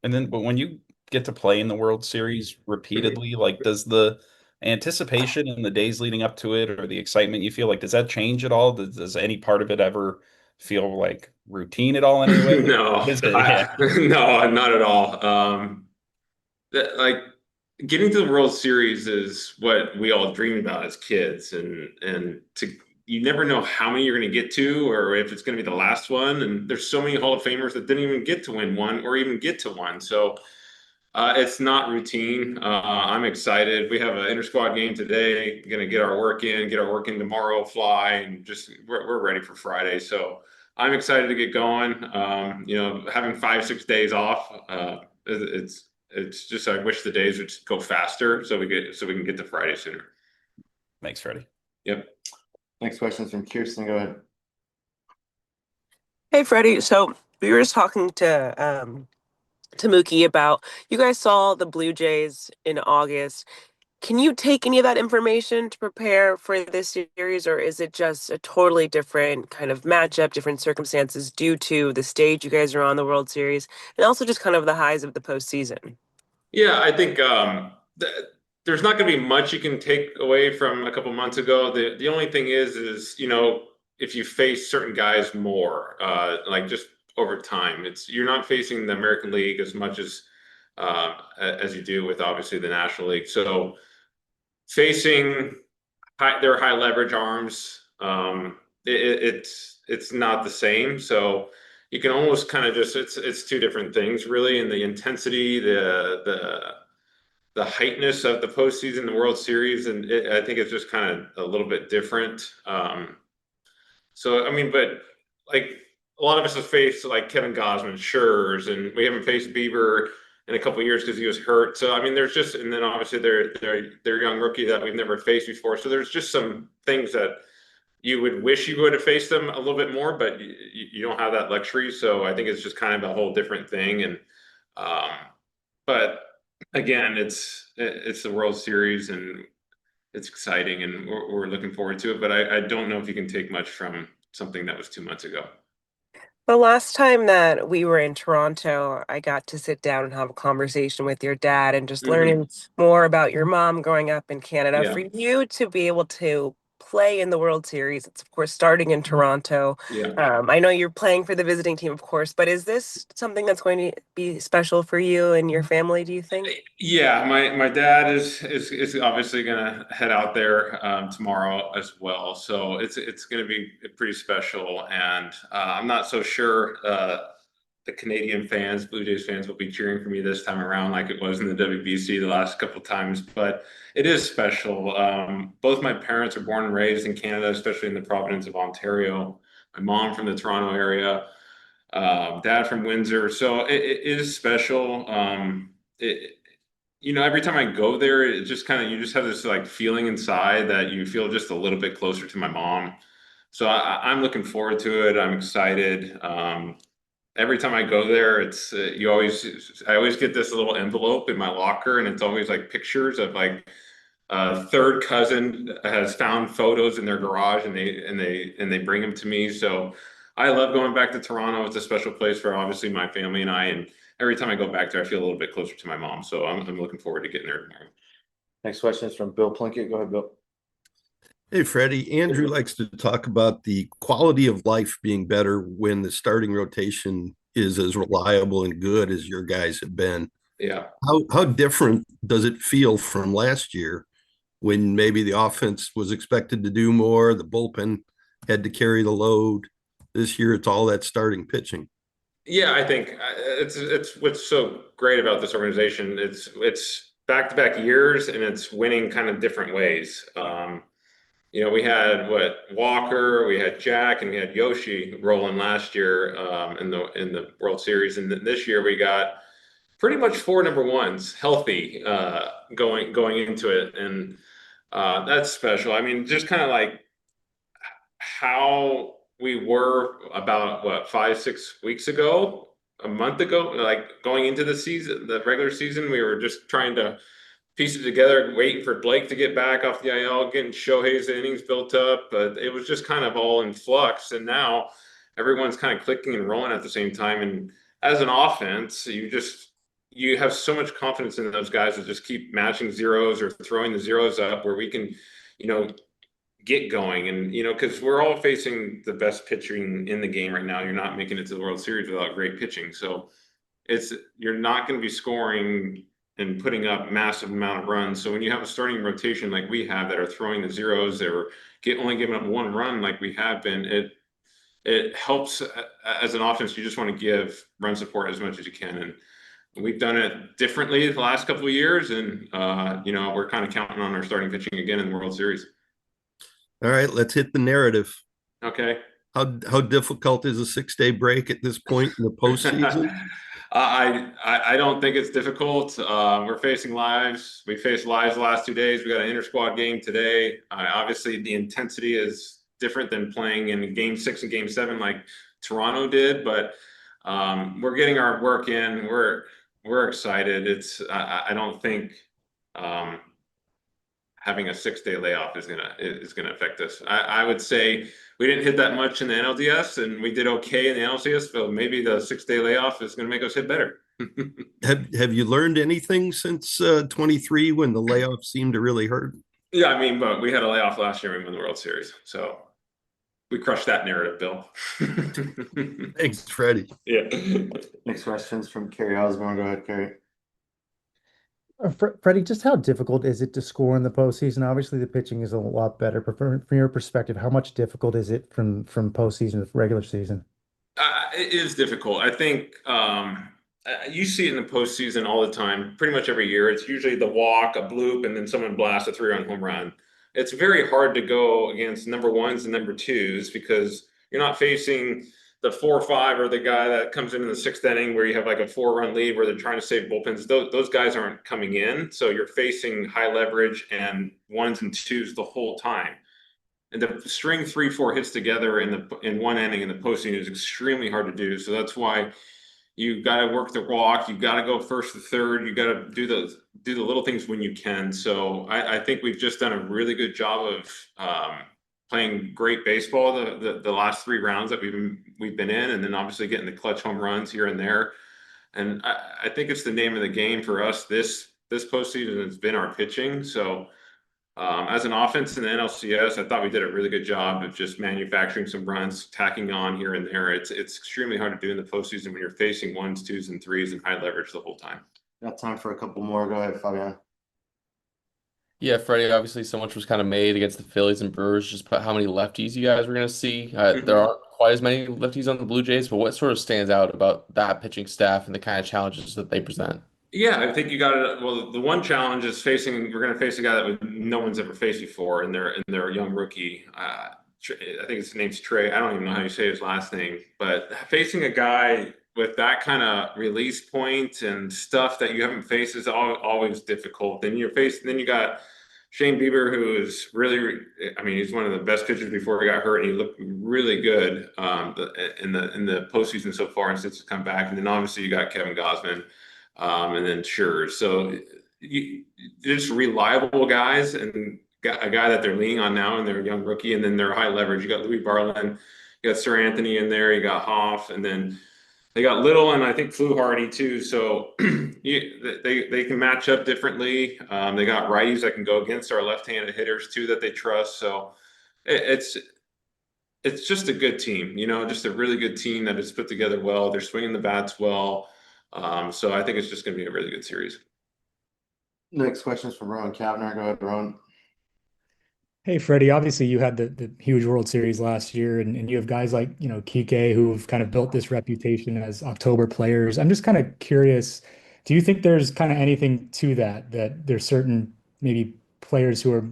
But when you get to play in the World Series repeatedly, like does the anticipation in the days leading up to it or the excitement you feel like, does that change at all? Does any part of it ever feel like routine at all anyway? No, Is it? Yeah. no, not at all. Like getting to the World Series is what we all dreamed about as kids, and to you never know how many you're going to get to, or if it's going to be the last one. And there's so many Hall of Famers that didn't even get to win one, or even get to one. So it's not routine. I'm excited. We have an inter squad game today. Going to get our work in tomorrow, fly, and just we're ready for Friday. So I'm excited to get going. Having 5, 6 days off, it's just I wish the days would go faster so we can get to Friday sooner. Thanks, Freddie. Yep. Next question is from Kirsten. Go ahead. Hey, Freddie. So we were just talking to Mookie about you guys saw the Blue Jays in August. Can you take any of that information to prepare for this series, or is it just a totally different kind of matchup, different circumstances due to the stage you guys are on the World Series, and also just kind of the highs of the postseason? Yeah, I think there's not going to be much you can take away from a couple months ago. The only thing is if you face certain guys more, like just over time, it's you're not facing the American League as you do with obviously the National League. So facing their high leverage arms, it's not the same. So you can almost kind of just it's two different things really, and the intensity, the heightness of the postseason, the World Series, and I think it's just kind of a little bit different. So I mean, but like a lot of us have faced like Kevin Gausman, Schurz, and we haven't faced Bieber in a couple of years because he was hurt. So I mean, there's just and then obviously they're young rookie that we've never faced before. So there's just some things that you would wish you would have faced them a little bit more, but you don't have that luxury. So I think it's just kind of a whole different thing. And um, but again, it's the World Series and it's exciting and we're looking forward to it. But I don't know if you can take much from something that was 2 months ago. The last time that we were in Toronto, I got to sit down and have a conversation with your dad and just Hmm. learning more about your mom growing up in Canada. Yeah, For you to be able to play in the World Series, it's of course starting in Toronto. yeah. I know you're playing for the visiting team, of course, but is this something that's going to be special for you and your family, do you think? Yeah, my dad is obviously gonna head out there tomorrow as well, so it's gonna be pretty special, and I'm not so sure the Canadian fans, Blue Jays fans, will be cheering for me this time around like it was in the WBC the last couple times, but it is special. Both my parents are born and raised in Canada, especially in the province of Ontario. My mom from the Toronto area, dad from Windsor, so it is special. It, every time I go there, it just kind of you just have this like feeling inside that you feel just a little bit closer to my mom. So I'm looking forward to it. I'm excited. Every time I go there, I always get this little envelope in my locker, and it's always like pictures of like third cousin has found photos in their garage, and they bring them to me. So I love going back to Toronto. It's a special place for obviously my family and I, and every time I go back there, I feel a little bit closer to my mom. So I'm looking forward to getting there tomorrow. Next question is from Bill Plunkett. Go ahead, Bill. Hey, Freddie. Andrew likes to talk about the quality of life being better when the starting rotation is as reliable and good as your guys have been. Yeah. How different does it feel from last year when maybe the offense was expected to do more, the bullpen had to carry the load? This year, it's all that starting pitching. Yeah, I think it's what's so great about this organization. It's back-to-back years and it's winning kind of different ways. We had Walker, we had Jack, and we had Yoshi rolling last year in the World Series, and this year we got pretty much four number ones healthy going into it, and that's special. I mean, just kind of like how we were about 5, 6 weeks ago, a month ago, like going into the season, the regular season, we were just trying to piece it together, waiting for Blake to get back off the IL, getting Shohei's innings built up. But it was just kind of all in flux. And now everyone's kind of clicking and rolling at the same time. And as an offense, you just you have so much confidence in those guys that just keep matching zeros or throwing the zeros up where we can, you know, get going. And, you know, because we're all facing the best pitching in the game right now. You're not making it to the World Series without great pitching. So you're not going to be scoring and putting up massive amount of runs. So when you have a starting rotation like we have that are throwing the zeros, that are only giving up one run like we have been, it helps as an offense. You just want to give run support as much as you can. And we've done it differently the last couple of years. And, you know, we're kind of counting on our starting pitching again in the World Series. All right, let's hit the narrative. Okay. How difficult is a 6-day break at this point in the postseason? I don't think it's difficult. We're facing lives. We faced lives the last 2 days. We got an inter-squad game today. Obviously, the intensity is different than playing in Game 6 and Game 7 like Toronto did, but we're getting our work in. We're excited. I don't think having a 6-day layoff is gonna affect us. I would say we didn't hit that much in the NLDS, and we did okay in the NLCS. So maybe the 6-day layoff is gonna make us hit better. Have you learned anything since 23 when the layoff seemed to really hurt? Yeah, I mean, but we had a layoff last year and we won the World Series, so we crushed that narrative, Bill. Thanks, Freddie. Yeah. Next questions from Kerry Osborne. Go ahead, Kerry. Freddie, just how difficult is it to score in the postseason? Obviously, the pitching is a lot better, but from your perspective, how much difficult is it from postseason to regular season? It is difficult. I think you see it in the postseason all the time, pretty much every year. It's usually the walk, a bloop, and then someone blasts a 3-run home run. It's very hard to go against number ones and number twos because you're not facing the 4-5 or the guy that comes in the 6th inning where you have like a 4-run lead where they're trying to save bullpens. Those guys aren't coming in. So you're facing high leverage and ones and twos the whole time. And the string 3-4 hits together in one inning in the postseason is extremely hard to do. So that's why you got to work the walk. You got to go first to third. You got to do the little things when you can. So I think we've just done a really good job of playing great baseball the last 3 rounds that we've been in, and then obviously getting the clutch home runs here and there. And I think it's the name of the game for us this postseason has been our pitching. So as an offense in the NLCS, I thought we did a really good job of just manufacturing some runs, tacking on here and there. It's extremely hard to do in the postseason when you're facing 1s, 2s, and 3s and high leverage the whole time. Got time for a couple more. Go ahead, Fabian. Yeah, Freddie, obviously so much was kind of made against the Phillies and Brewers, just about how many lefties you guys were going to see. There aren't quite as many lefties on the Blue Jays, but what sort of stands out about that pitching staff and the kind of challenges that they present? Yeah, I think you got it. Well, the one challenge is we're going to face a guy that no one's ever faced before, and they're a young rookie. I think his name's Trey. I don't even know how you say his last name, but facing a guy with that kind of release point and stuff that you haven't faced is always difficult. Then you got Shane Bieber, who is really, I mean, he's one of the best pitchers before he got hurt, and he looked really good in the postseason so far, and since he's come back. And then obviously you got Kevin Gausman, and then Scherzer. So they're just reliable guys, and got a guy that they're leaning on now, and they're a young rookie, and then they're high leverage. You got Louis Barlin, you got Sir Anthony in there, you got Hoff, and then they got Little and I think Fluharty too. So they can match up differently. They got righties that can go against our left-handed hitters too that they trust. So it's just a good team, you know, just a really good team that is put together well. They're swinging the bats well. So I think it's just going to be a really good series. Next question is from Rowan Kavner. Go ahead, Rowan. Hey, Freddie, obviously you had the huge World Series last year, and you have guys like, you know, Kike who've kind of built this reputation as October players. I'm just kind of curious, do you think there's kind of anything to that there's certain maybe players who are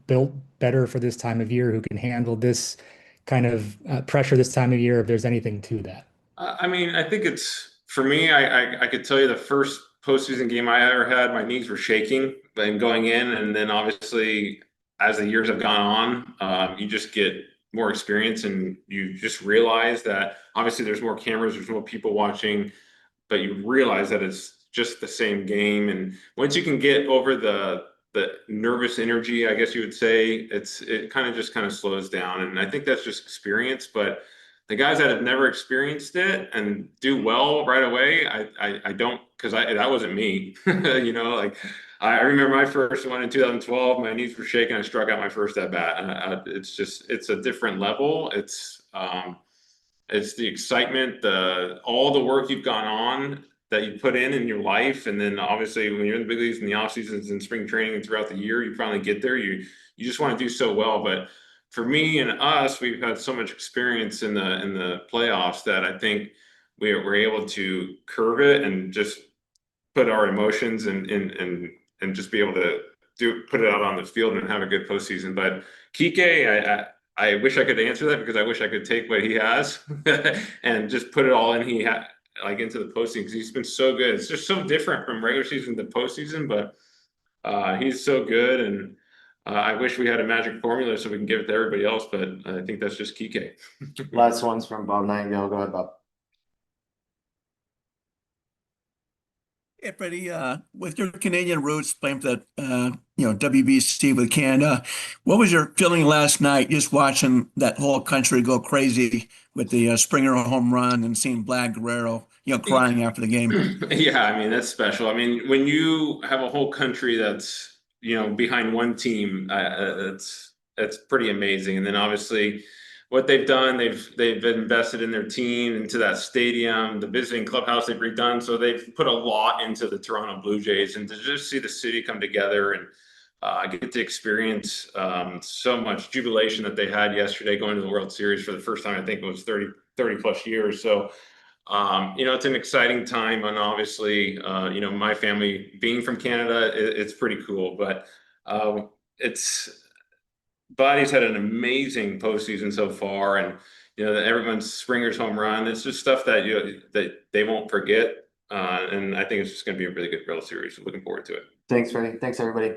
built better for this time of year who can handle this kind of pressure this time of year, if there's anything to that? I mean, I think it's, for me, I could tell you the first postseason game I ever had, my knees were shaking and going in, and then obviously as the years have gone on, you just get more experience and you just realize that obviously there's more cameras, there's more people watching, but you realize that it's just the same game. And once you can get over the nervous energy, I guess you would say, it kind of slows down. And I think that's just experience, but the guys that have never experienced it and do well right away, I don't, because that wasn't me. Like I remember my first one in 2012. My knees were shaking. I struck out my first at bat. It's a different level. It's the excitement, all the work you've gone on that you put in your life, and then obviously when you're in the big leagues in the off seasons and spring training and throughout the year, you finally get there. You just want to do so well, but for me and us, we've had so much experience in the playoffs that I think we're able to curve it and just put our emotions and just be able to put it out on the field and have a good postseason. But Kike, I wish I could answer that, because I wish I could take what he has and just put it all in like into the postseason, because he's been so good. It's just so different from regular season to postseason, but he's so good, and I wish we had a magic formula so we can give it to everybody else, but I think that's just Kike. Last one's from Bob Nightingale. Go ahead, Bob. Hey, Freddie, with your Canadian roots playing for that, WBC with Canada, what was your feeling last night just watching that whole country go crazy with the Springer home run and seeing Vlad Guerrero, crying after the game? Yeah, I mean, that's special. I mean, when you have a whole country that's, behind one team, it's pretty amazing. And then obviously what they've done, they've invested in their team, into that stadium, the visiting clubhouse they've redone. So they've put a lot into the Toronto Blue Jays, and to just see the city come together and get to experience so much jubilation that they had yesterday going to the World Series for the first time. I think it was 30 plus years. So it's an exciting time, and obviously, my family being from Canada, it's pretty cool. But Body's had an amazing postseason so far, and everyone's Springer's home run. It's just stuff that that they won't forget, and I think it's just going to be a really good World Series. Looking forward to it. Thanks, Freddie. Thanks, everybody.